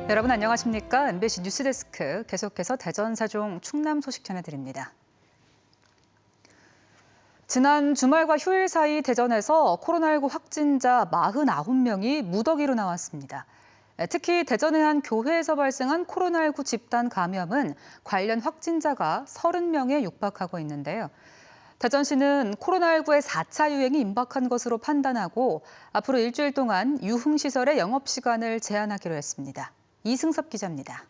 여러분 안녕하십니까? MBC 뉴스데스크 계속해서 대전, 세종, 충남 소식 전해드립니다. 지난 주말과 휴일 사이 대전에서 코로나19 확진자 49명이 무더기로 나왔습니다. 특히 대전의 한 교회에서 발생한 코로나19 집단 감염은 관련 확진자가 30명에 육박하고 있는데요. 대전시는 코로나19의 4차 유행이 임박한 것으로 판단하고 앞으로 일주일 동안 유흥시설의 영업시간을 제한하기로 했습니다. 이승섭 기자입니다.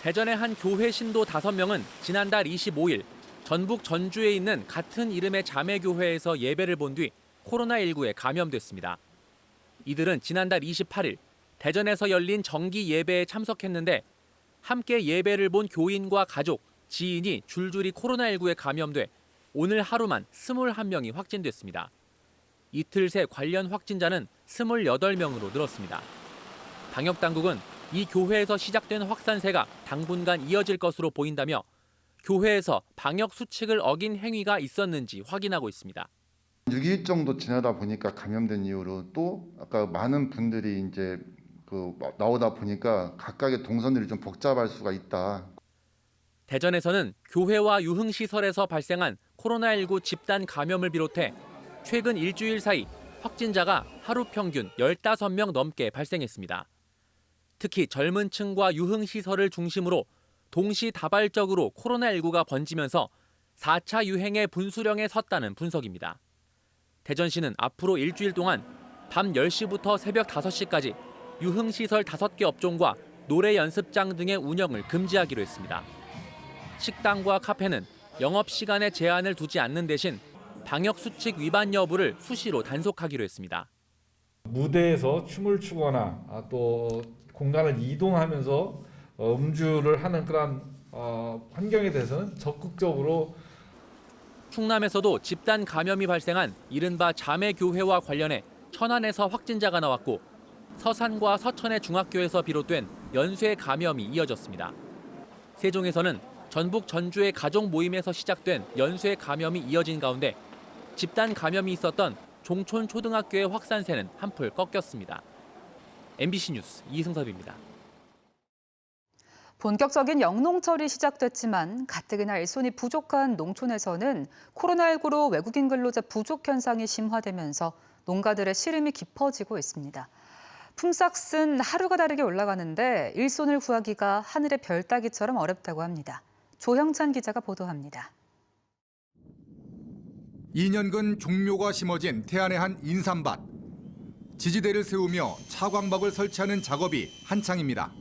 대전의 한 교회 신도 5명은 지난달 25일 전북 전주에 있는 같은 이름의 자매교회에서 예배를 본 뒤 코로나19에 감염됐습니다. 이들은 지난달 28일 대전에서 열린 정기 예배에 참석했는데 함께 예배를 본 교인과 가족, 지인이 줄줄이 코로나19에 감염돼 오늘 하루만 21명이 확진됐습니다. 이틀 새 관련 확진자는 28명으로 늘었습니다. 방역당국은 이 교회에서 시작된 확산세가 당분간 이어질 것으로 보인다며 교회에서 방역 수칙을 어긴 행위가 있었는지 확인하고 있습니다. 6일 정도 지나다 보니까 감염된 이후로 또 아까 많은 분들이 이제 나오다 보니까 각각의 동선들이 좀 복잡할 수가 있다. 대전에서는 교회와 유흥시설에서 발생한 코로나19 집단 감염을 비롯해 최근 일주일 사이 확진자가 하루 평균 15명 넘게 발생했습니다. 특히 젊은 층과 유흥시설을 중심으로 동시다발적으로 코로나19가 번지면서 4차 유행의 분수령에 섰다는 분석입니다. 대전시는 앞으로 일주일 동안 밤 10시부터 새벽 5시까지 유흥시설 5개 업종과 노래 연습장 등의 운영을 금지하기로 했습니다. 식당과 카페는 영업시간에 제한을 두지 않는 대신 방역수칙 위반 여부를 수시로 단속하기로 했습니다. 무대에서 춤을 추거나 또 공간을 이동하면서 음주를 하는 그런 환경에 대해서는 적극적으로. 충남에서도 집단 감염이 발생한 이른바 자매교회와 관련해 천안에서 확진자가 나왔고 서산과 서천의 중학교에서 비롯된 연쇄 감염이 이어졌습니다. 세종에서는 전북 전주의 가족 모임에서 시작된 연쇄 감염이 이어진 가운데 집단 감염이 있었던 종촌 초등학교의 확산세는 한풀 꺾였습니다. MBC 뉴스 이승섭입니다. 본격적인 영농철이 시작됐지만 가뜩이나 일손이 부족한 농촌에서는 코로나19로 외국인 근로자 부족 현상이 심화되면서 농가들의 시름이 깊어지고 있습니다. 품삯은 하루가 다르게 올라가는데 일손을 구하기가 하늘의 별 따기처럼 어렵다고 합니다. 조형찬 기자가 보도합니다. 2년근 종묘가 심어진 태안의 한 인삼밭. 지지대를 세우며 차광박을 설치하는 작업이 한창입니다.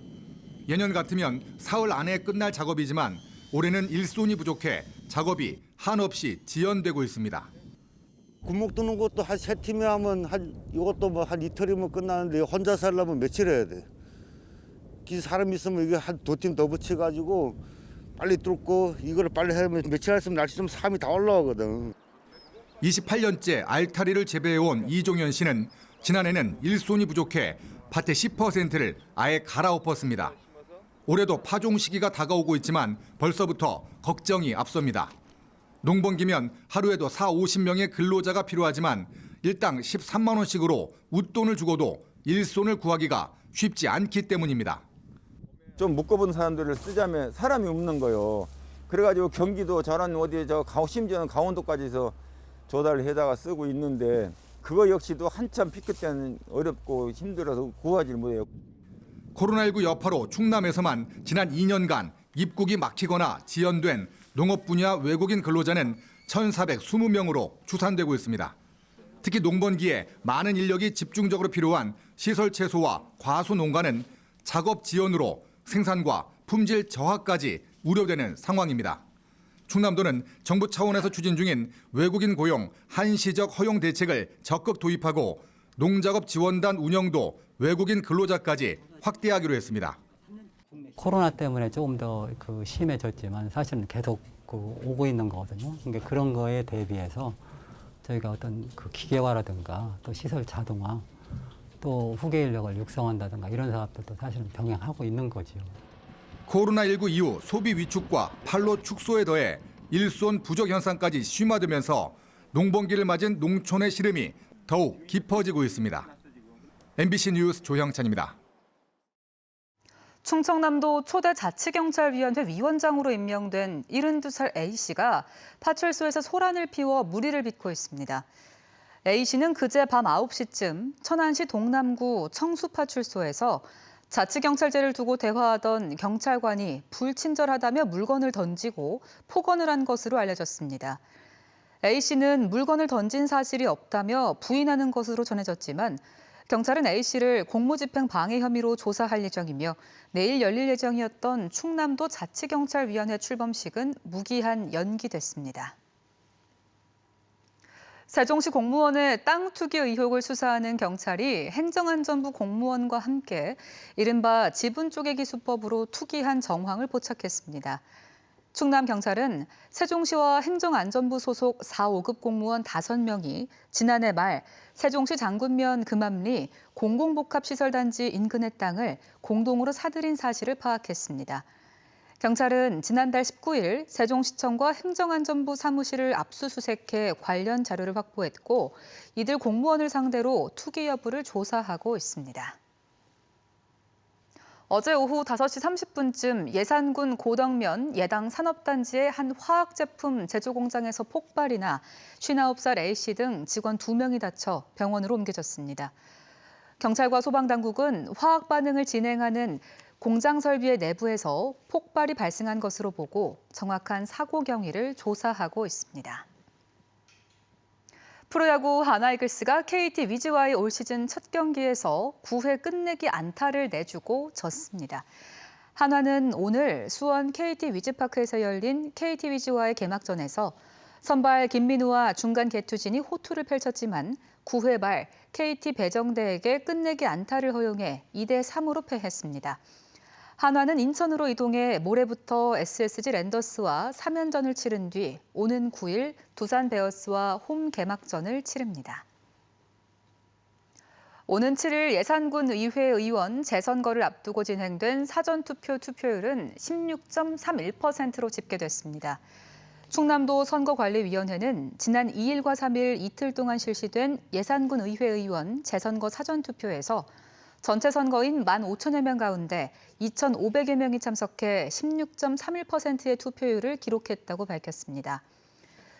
예년 같으면 사흘 안에 끝날 작업이지만 올해는 일손이 부족해 작업이 한없이 지연되고 있습니다. 군목 두는 것도 한 3팀이 하면 이것도 뭐 한 이틀이면 끝나는데 혼자 살려면 며칠 해야 돼. 사람 있으면 이게 한 2팀 더 붙여가지고 빨리 뚫고 이거를 빨리 하면 며칠 했으면 날씨 좀 삶이 다 올라오거든. 28년째 알타리를 재배해온 이종현 씨는 지난해는 일손이 부족해 밭의 10%를 아예 갈아엎었습니다. 올해도 파종 시기가 다가오고 있지만 벌써부터 걱정이 앞섭니다. 농번기면 하루에도 40-50명의 근로자가 필요하지만 일당 13만 원씩으로 웃돈을 주고도 일손을 구하기가 쉽지 않기 때문입니다. 좀 묶어본 사람들을 쓰자면 사람이 없는 거요. 그래가지고 경기도 저런 어디 심지어는 강원도까지서 조달을 해다가 쓰고 있는데 그거 역시도 한참 피크 때는 어렵고 힘들어서 구하지 못해요. 코로나19 여파로 충남에서만 지난 2년간 입국이 막히거나 지연된 농업 분야 외국인 근로자는 1,420명으로 추산되고 있습니다. 특히 농번기에 많은 인력이 집중적으로 필요한 시설 채소와 과수 농가는 작업 지연으로 생산과 품질 저하까지 우려되는 상황입니다. 충남도는 정부 차원에서 추진 중인 외국인 고용 한시적 허용 대책을 적극 도입하고 농작업 지원단 운영도 외국인 근로자까지 확대하기로 했습니다. 코로나 때문에 조금 더 심해졌지만 사실은 계속 오고 있는 거거든요. 그러니까 그런 거에 대비해서 저희가 어떤 기계화라든가 또 시설 자동화 또 후계 인력을 육성한다든가 이런 사업들도 사실은 병행하고 있는 거죠. 코로나19 이후 소비 위축과 판로 축소에 더해 일손 부족 현상까지 심화되면서 농번기를 맞은 농촌의 시름이 더욱 깊어지고 있습니다. MBC 뉴스 조형찬입니다. 충청남도 초대 자치경찰위원회 위원장으로 임명된 72살 A씨가 파출소에서 소란을 피워 물의를 빚고 있습니다. A씨는 그제 밤 9시쯤 천안시 동남구 청수파출소에서 자치경찰제를 두고 대화하던 경찰관이 불친절하다며 물건을 던지고 폭언을 한 것으로 알려졌습니다. A씨는 물건을 던진 사실이 없다며 부인하는 것으로 전해졌지만 경찰은 A씨를 공무집행 방해 혐의로 조사할 예정이며 내일 열릴 예정이었던 충남도 자치경찰위원회 출범식은 무기한 연기됐습니다. 세종시 공무원의 땅 투기 의혹을 수사하는 경찰이 행정안전부 공무원과 함께 이른바 지분 쪼개기 수법으로 투기한 정황을 포착했습니다. 충남경찰은 세종시와 행정안전부 소속 4, 5급 공무원 5명이 지난해 말 세종시 장군면 금암리 공공복합시설단지 인근의 땅을 공동으로 사들인 사실을 파악했습니다. 경찰은 지난달 19일 세종시청과 행정안전부 사무실을 압수수색해 관련 자료를 확보했고 이들 공무원을 상대로 투기 여부를 조사하고 있습니다. 어제 오후 5시 30분쯤 예산군 고덕면 예당 산업단지의 한 화학제품 제조 공장에서 폭발이 나 59살 A씨 등 직원 2명이 다쳐 병원으로 옮겨졌습니다. 경찰과 소방당국은 화학 반응을 진행하는 공장 설비의 내부에서 폭발이 발생한 것으로 보고 정확한 사고 경위를 조사하고 있습니다. 프로야구 하나이글스가 KT 위즈와의 올 시즌 첫 경기에서 9회 끝내기 안타를 내주고 졌습니다. 한화는 오늘 수원 KT 위즈파크에서 열린 KT 위즈와의 개막전에서 선발 김민우와 중간 개투진이 호투를 펼쳤지만 9회 말 KT 배정대에게 끝내기 안타를 허용해 2대3으로 패했습니다. 한화는 인천으로 이동해 모레부터 SSG 랜더스와 3연전을 치른 뒤 오는 9일 두산 베어스와 홈 개막전을 치릅니다. 오는 7일 예산군 의회 의원 재선거를 앞두고 진행된 사전투표 투표율은 16.31%로 집계됐습니다. 충남도 선거관리위원회는 지난 2일과 3일 이틀 동안 실시된 예산군 의회 의원 재선거 사전투표에서 전체 선거인 15,000여 명 가운데 2,500여 명이 참석해 16.31%의 투표율을 기록했다고 밝혔습니다.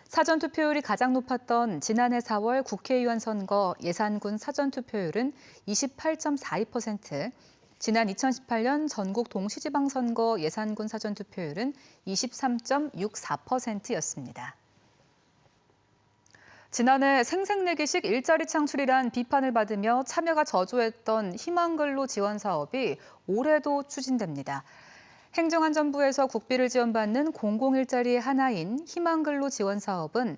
사전투표율이 가장 높았던 지난해 4월 국회의원 선거 예산군 사전투표율은 28.42%, 지난 2018년 전국 동시지방선거 예산군 사전투표율은 23.64%였습니다. 지난해 생색내기식 일자리 창출이란 비판을 받으며 참여가 저조했던 희망근로 지원 사업이 올해도 추진됩니다. 행정안전부에서 국비를 지원받는 공공일자리의 하나인 희망근로 지원 사업은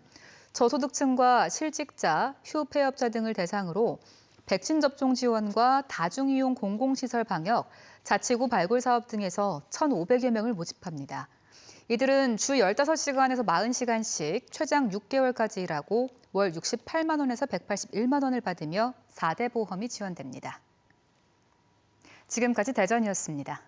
저소득층과 실직자, 휴폐업자 등을 대상으로 백신 접종 지원과 다중이용 공공시설 방역, 자치구 발굴 사업 등에서 1,500여 명을 모집합니다. 이들은 주 15시간에서 40시간씩 최장 6개월까지 일하고 월 68만 원에서 181만 원을 받으며 4대 보험이 지원됩니다. 지금까지 대전이었습니다.